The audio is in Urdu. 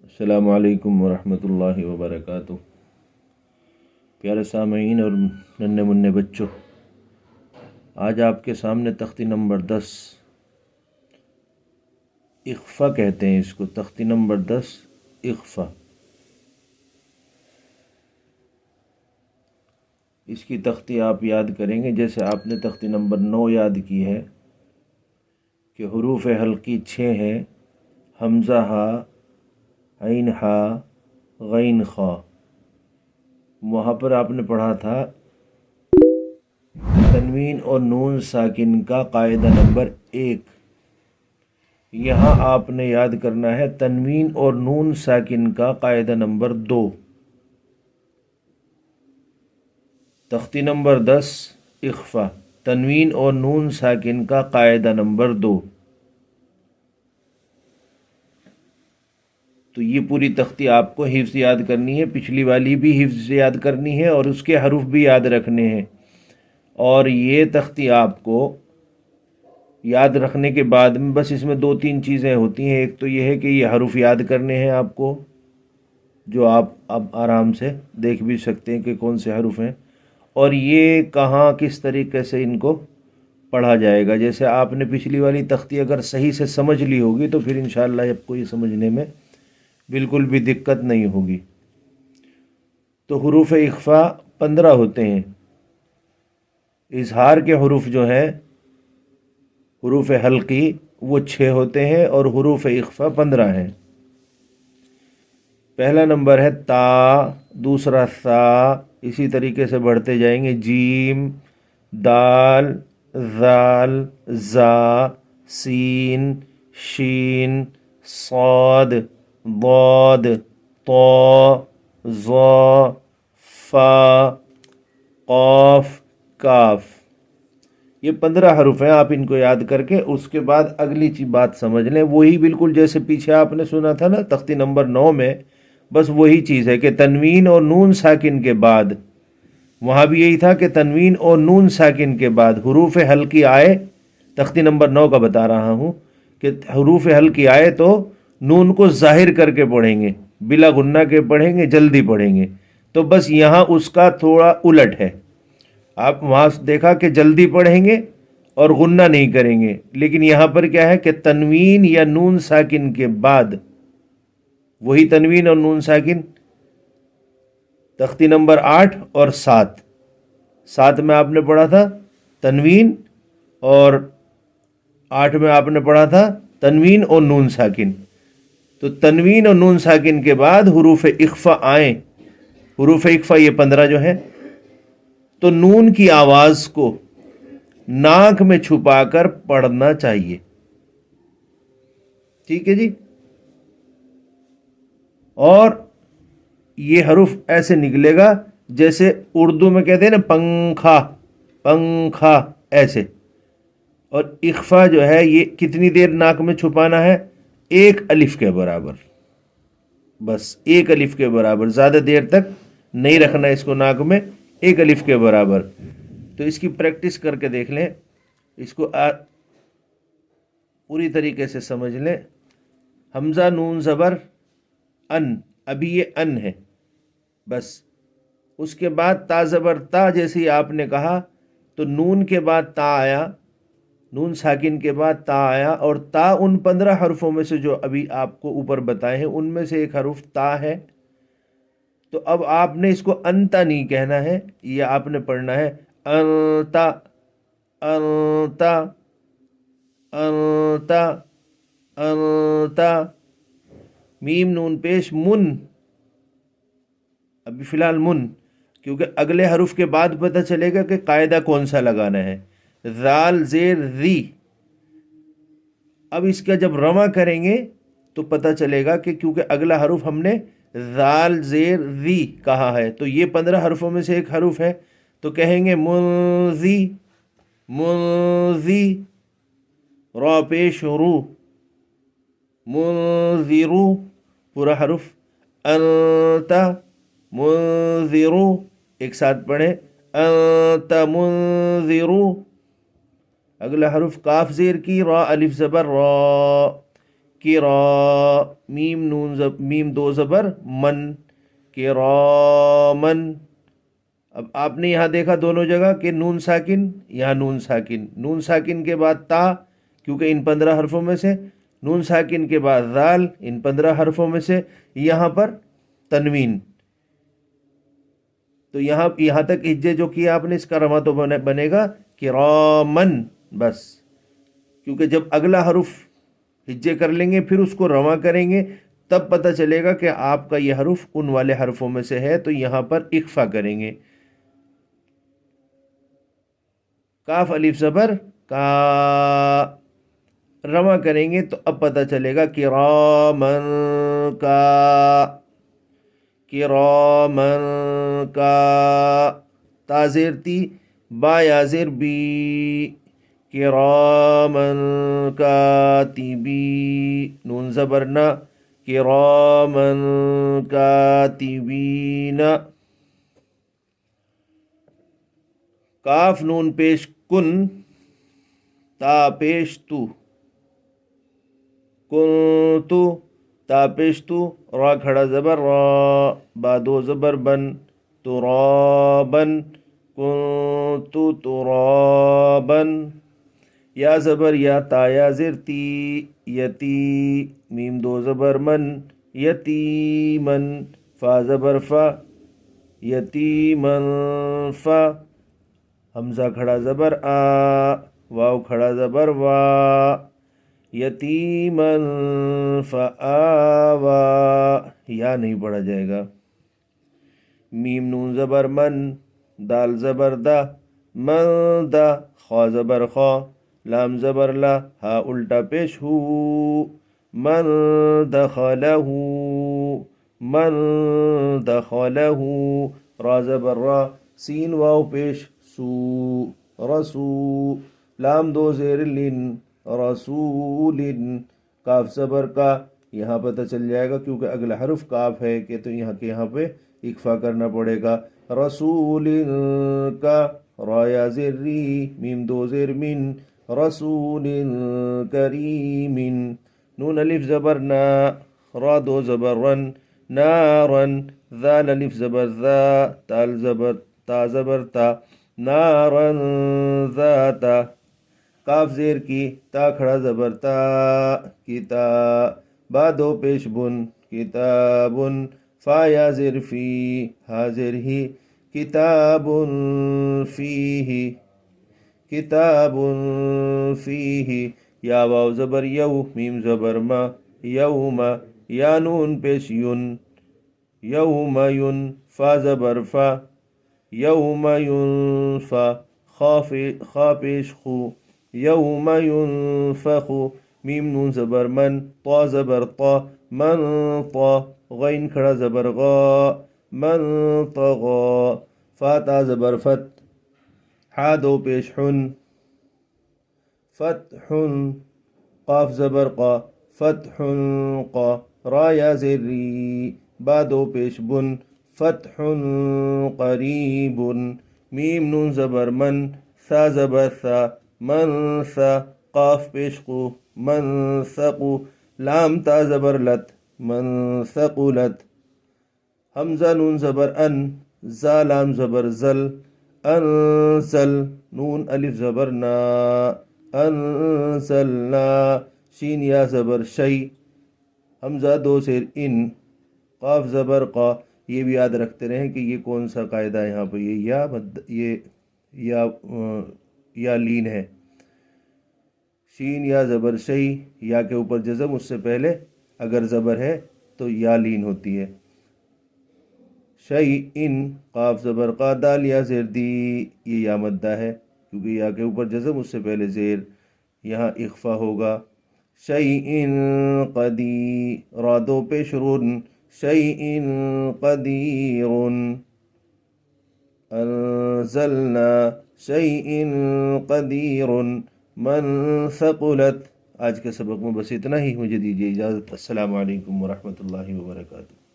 السلام علیکم ورحمۃ اللہ وبرکاتہ۔ پیارے سامعین اور ننھے منھے بچوں، آج آپ کے سامنے تختی نمبر 10 اخفا کہتے ہیں اس کو، تختی نمبر 10 اخفا۔ اس کی تختی آپ یاد کریں گے جیسے آپ نے تختی نمبر 9 یاد کی ہے کہ حروف حلقی 6 ہیں: حمزہ ہا، عین ہا، غین خا۔ وہاں پر آپ نے پڑھا تھا تنوین اور نون ساکن کا قاعدہ نمبر 1۔ یہاں آپ نے یاد کرنا ہے تنوین اور نون ساکن کا قاعدہ نمبر 2۔ تختی نمبر 10 اخفا، تنوین اور نون ساکن کا قاعدہ نمبر 2۔ تو یہ پوری تختی آپ کو حفظ یاد کرنی ہے، پچھلی والی بھی حفظ یاد کرنی ہے اور اس کے حروف بھی یاد رکھنے ہیں۔ اور یہ تختی آپ کو یاد رکھنے کے بعد میں بس اس میں 2-3 چیزیں ہوتی ہیں۔ ایک تو یہ ہے کہ یہ حروف یاد کرنے ہیں آپ کو، جو آپ اب آرام سے دیکھ بھی سکتے ہیں کہ کون سے حروف ہیں، اور یہ کہاں کس طریقے سے ان کو پڑھا جائے گا۔ جیسے آپ نے پچھلی والی تختی اگر صحیح سے سمجھ لی ہوگی تو پھر انشاءاللہ آپ کو یہ سمجھنے میں بالکل بھی دقت نہیں ہوگی۔ تو حروف اخفا 15 ہوتے ہیں۔ اظہار کے حروف جو ہیں حروف حلقی وہ 6 ہوتے ہیں اور حروف اخفا 15 ہیں۔ پہلا نمبر ہے تا، دوسرا ثا، اسی طریقے سے بڑھتے جائیں گے جیم، دال، ذال، زا، سین، شین، صاد، ضاد، طا، ظا، فا، قاف، کاف۔ یہ 15 حروف ہیں۔ آپ ان کو یاد کر کے اس کے بعد اگلی بات سمجھ لیں، وہی بالکل جیسے پیچھے آپ نے سنا تھا نا تختی نمبر 9 میں، بس وہی چیز ہے کہ تنوین اور نون ساکن کے بعد، وہاں بھی یہی تھا کہ تنوین اور نون ساکن کے بعد حروف حلقی آئے، تختی نمبر 9 کا بتا رہا ہوں کہ حروف حلقی آئے تو نون کو ظاہر کر کے پڑھیں گے، بلا غنہ کے پڑھیں گے، جلدی پڑھیں گے۔ تو بس یہاں اس کا تھوڑا الٹ ہے۔ آپ وہاں دیکھا کہ جلدی پڑھیں گے اور غنہ نہیں کریں گے، لیکن یہاں پر کیا ہے کہ تنوین یا نون ساکن کے بعد وہی تنوین اور نون ساکن تختی نمبر 8 اور 7 میں آپ نے پڑھا تھا تنوین، اور 8 میں آپ نے پڑھا تھا تنوین اور نون ساکن۔ تو تنوین اور نون ساکن کے بعد حروف اخفا آئیں، حروف اخفا یہ 15 جو ہیں، تو نون کی آواز کو ناک میں چھپا کر پڑھنا چاہیے۔ ٹھیک ہے جی؟ اور یہ حروف ایسے نکلے گا جیسے اردو میں کہتے ہیں نا پنکھا، پنکھا، ایسے۔ اور اخفا جو ہے یہ کتنی دیر ناک میں چھپانا ہے؟ 1 الف کے برابر، بس 1 الف کے برابر، زیادہ دیر تک نہیں رکھنا اس کو ناک میں، 1 الف کے برابر۔ تو اس کی پریکٹس کر کے دیکھ لیں، اس کو پوری طریقے سے سمجھ لیں۔ حمزہ نون زبر ان، ابھی یہ ان ہے، بس اس کے بعد تا زبر تا، جیسے ہی آپ نے کہا تو نون کے بعد تا آیا، نون ساکن کے بعد تا آیا، اور تا ان 15 حرفوں میں سے جو ابھی آپ کو اوپر بتائے ہیں ان میں سے ایک حرف تا ہے۔ تو اب آپ نے اس کو انتا نہیں کہنا ہے، یہ آپ نے پڑھنا ہے انتا، انتا، انتا، انتا۔ میم نون پیش من، ابھی فی الحال من، کیونکہ اگلے حرف کے بعد پتہ چلے گا کہ قاعدہ کون سا لگانا ہے۔ ذال زیر ری، اب اس کا جب رواں کریں گے تو پتہ چلے گا کہ کیونکہ اگلا حرف ہم نے ذال زیر ری کہا ہے، تو یہ 15 حرفوں میں سے ایک حرف ہے، تو کہیں گے منذی، منذی، را پیش رو، منذرو، پورا حرف انتا منذرو، ایک ساتھ پڑھیں انت منذرو۔ اگلا حرف کاف زیر کی، را الف زبر را، کرا، میم دو زبر من، کرامن۔ اب آپ نے یہاں دیکھا دونوں جگہ کہ نون ساکن، یہاں نون ساکن، نون ساکن کے بعد تا، کیونکہ ان 15 حرفوں میں سے، نون ساکن کے بعد ذال، ان 15 حرفوں میں سے، یہاں پر تنوین۔ تو یہاں تک ہجے جو کیا آپ نے، اس کا رواں تو بنے گا کرامن بس، کیونکہ جب اگلا حرف ہجے کر لیں گے پھر اس کو رواں کریں گے تب پتہ چلے گا کہ آپ کا یہ حرف ان والے حرفوں میں سے ہے، تو یہاں پر اخفا کریں گے۔ کاف الف زبر کا، رواں کریں گے تو اب پتہ چلے گا کرامن کا، کرامن کا، تا زیر تی، با یا زیر بی، کرامن کاتبی، نون زبر نا، کرامن کاتبین۔ کاف نون پیش کن، تا پیش تو، کنتو، تا پیش تو، را کھڑا زبر را، با دو زبر بن، ترابن، کنتو ترابن۔ یا زبر یا، تا یا زیر تی، یتی، میم دو زبر من، یتیمن، فا زبر فا، یتیمن فا، حمزہ کھڑا زبر آ، واو کھڑا زبر وا، یتیمن فآوا، یا نہیں پڑھا جائے گا۔ میم نون زبر من، دال زبر دا، من دا، خا زبر خا، لام زبر لا، ہا الٹا پیش ہو، من دخلہ، من دخلہ، را زبر را، سین واو پیش سو، رسو، لام دو زیر لن، رسول، کاف زبر کا، یہاں پتہ چل جائے گا کیونکہ اگلا حرف کاف ہے کہ تو یہاں پہ اکفا کرنا پڑے گا، رسول کا، را یا زیر ری، میم دو زیر من، رسول کریم، نون الف زبر نا، را دو زبر رن، نارن، ذال الف زبر ذا، تا زبر تا، نارن ذاتا، کاف زیر کی، تا کھڑا زبر تا، کتا، با دو پیش بن، کتابن، فا یا زیر فی، ہا زیر ہی، کتاب فیہ، کتاب فیہ، یا واو زبر یو، میم زبر ما، یوم، یا نون پیش ین، یوم ین، فا زبر فا، یوم ینفا، خا پیش خو، یوم ینفخ، میم نون زبر من، طا زبر طا، من طا، غین کھڑا زبر غا، من طغا، فا تا زبر فت، حا دو پیش حن، فتح، قاف زبر قا، فتح قا، را یا زیر ری، با دو پیش بن، فتح قریب، میم نون زبر من، ثا زبر ثا، من ثا، قاف پیش قو، من ثقو، لام تا زبر لت، من ثقلت، حمزہ نون زبر ان، زا لام زبر زل، انزل، نون الف زبر نا، انزلنا، شین یا زبر شی، حمزہ دو زیر ان، قاف زبر قا، یہ بھی یاد رکھتے رہیں کہ یہ کون سا قاعدہ ہے، یہاں پہ یا لین ہے، شین یا زبر شی، یا کے اوپر جزم، اس سے پہلے اگر زبر ہے تو یا لین ہوتی ہے، شی ان، قاف زبر قا، دال یا زیر دی، یہ یا مدہ ہے کیونکہ یا کے اوپر جزم، اس سے پہلے زیر، یہاں اخفا ہوگا، شیء قدی، را دو پیش رن، شیء قدیر، انزلنا، شیء قدیر، من ثقلت۔ آج کے سبق میں بس اتنا ہی، مجھے دیجیے اجازت، السلام علیکم ورحمۃ اللہ وبرکاتہ۔